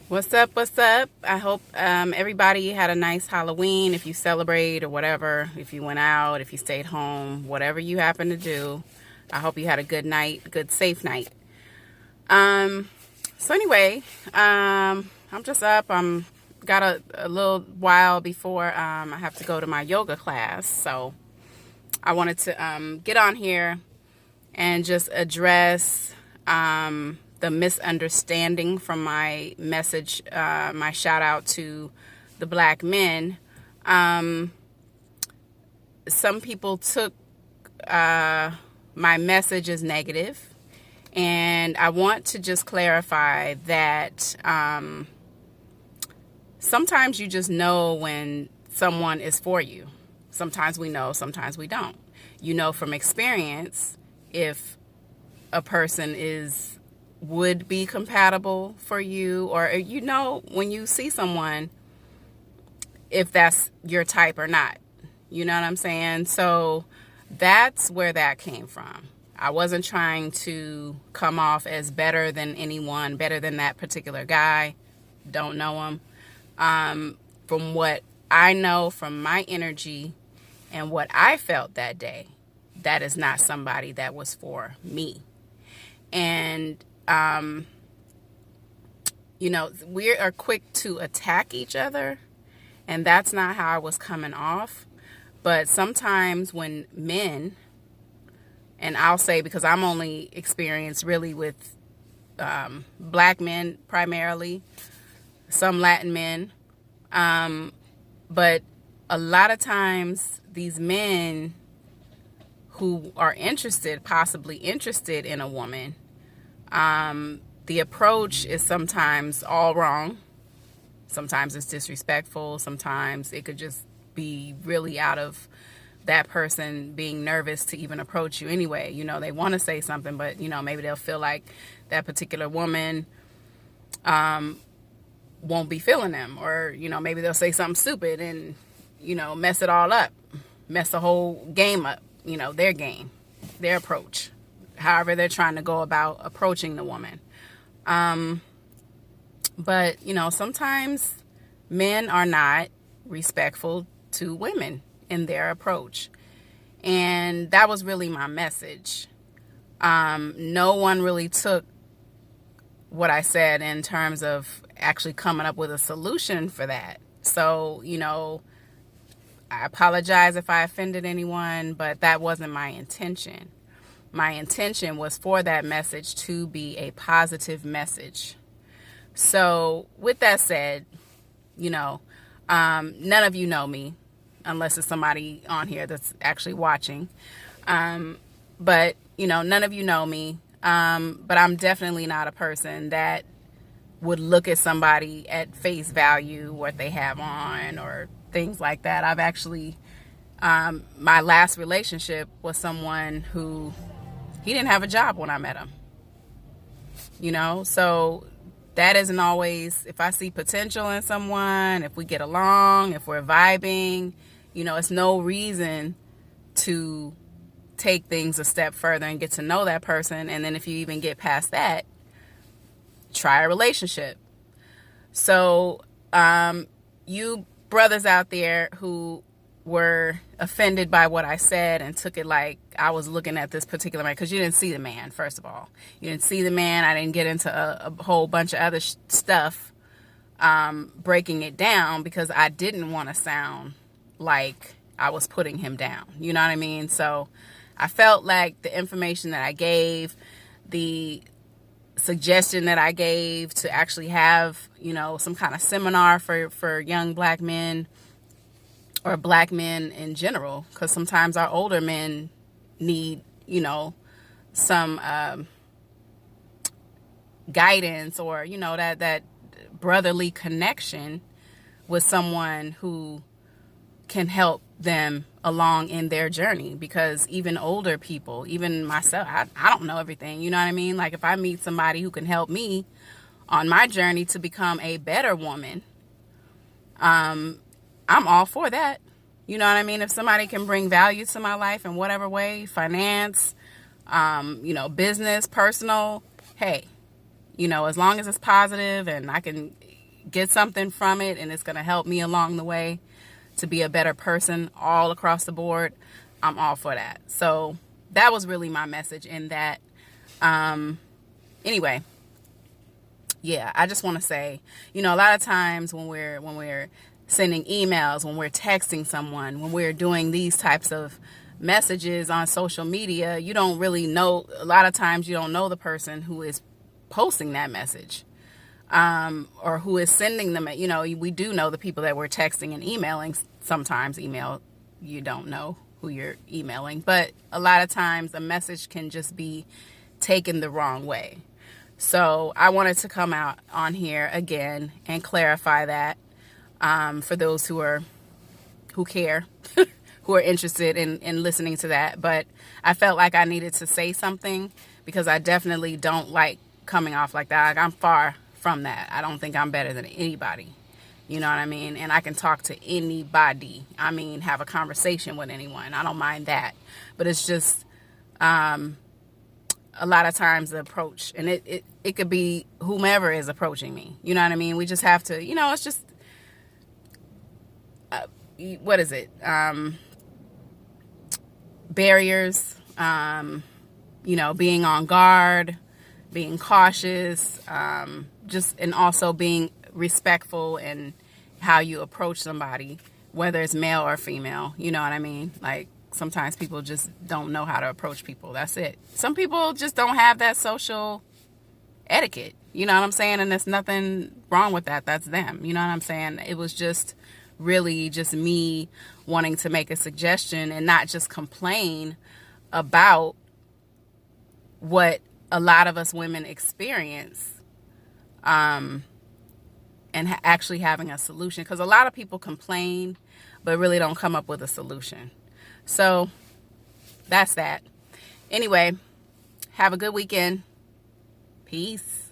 What's up? What's up? I hope everybody had a nice Halloween. If you celebrate or whatever, if you went out, if you stayed home, whatever you happen to do, I hope you had a good night, good safe night. Um, so anyway, I'm just up. I'm got a little while before I have to go to my yoga class. So I wanted to get on here and just address the misunderstanding from my message, my shout out to the black men. Um, some people took my message as negative, and I want to just clarify that sometimes you just know when someone is for you. Sometimes we know, sometimes we don't. You know from experience if a person would be compatible for you, or you know when you see someone if that's your type or not. You know what I'm saying? So that's where that came from. I wasn't trying to come off as better than anyone, better than that particular guy. Don't know him. From what I know from my energy and what I felt that day, that is not somebody that was for me. And we are quick to attack each other, and that's not how I was coming off. But sometimes when men, and I'll say because I'm only experienced really with black men primarily, some Latin men, but a lot of times these men who are possibly interested in a woman, the approach is sometimes all wrong. Sometimes it's disrespectful. Sometimes it could just be really out of that person being nervous to even approach you anyway. You know, they want to say something, but, maybe they'll feel like that particular woman won't be feeling them. Or, maybe they'll say something stupid and, mess it all up, mess the whole game up, their game, their approach, however they're trying to go about approaching the woman. But, sometimes men are not respectful to women in their approach. And that was really my message. No one really took what I said in terms of actually coming up with a solution for that. So, I apologize if I offended anyone, but that wasn't my intention. My intention was for that message to be a positive message. So with that said, none of you know me unless it's somebody on here that's actually watching. But, none of you know me. But I'm definitely not a person that would look at somebody at face value, what they have on or things like that. I've actually, my last relationship was someone who, he didn't have a job when I met him. So that isn't always, if I see potential in someone, if we get along, if we're vibing, it's no reason to take things a step further and get to know that person. And then if you even get past that, try a relationship. So, you brothers out there who were offended by what I said and took it like I was looking at this particular man, because you didn't see the man, first of all. You didn't see the man. I didn't get into a whole bunch of other stuff, breaking it down, because I didn't want to sound like I was putting him down. You know what I mean? So I felt like the information that I gave, the suggestion that I gave to actually have, some kind of seminar for young black men, or black men in general, because sometimes our older men need, some guidance, or, that brotherly connection with someone who can help them along in their journey. Because even older people, even myself, I don't know everything. You know what I mean? Like if I meet somebody who can help me on my journey to become a better woman, I'm all for that. You know what I mean? If somebody can bring value to my life in whatever way, finance, business, personal, hey, as long as it's positive and I can, get something from it and it's going to help me along the way to be a better person all across the board, I'm all for that. So that was really my message in that. Anyway, yeah, I just want to say, a lot of times when we're sending emails, when we're texting someone, when we're doing these types of messages on social media, you don't really know. A lot of times you don't know the person who is posting that message, or who is sending them. We do know the people that we're texting and emailing. Sometimes email, you don't know who you're emailing, but a lot of times a message can just be taken the wrong way. So I wanted to come out on here again and clarify that, for those who care, who are interested in listening to that. But I felt like I needed to say something because I definitely don't like coming off like that. Like, I'm far from that. I don't think I'm better than anybody. You know what I mean? And I can talk to anybody. I mean, have a conversation with anyone. I don't mind that. But it's just a lot of times the approach, and it could be whomever is approaching me. You know what I mean? We just have to, it's just, what is it? Barriers, being on guard, being cautious, and also being respectful in how you approach somebody, whether it's male or female. You know what I mean? Like, sometimes people just don't know how to approach people. That's it. Some people just don't have that social etiquette. You know what I'm saying? And there's nothing wrong with that. That's them. You know what I'm saying? It was just really just me wanting to make a suggestion and not just complain about what a lot of us women experience, and actually having a solution. Because a lot of people complain, but really don't come up with a solution. So that's that. Anyway, have a good weekend. Peace.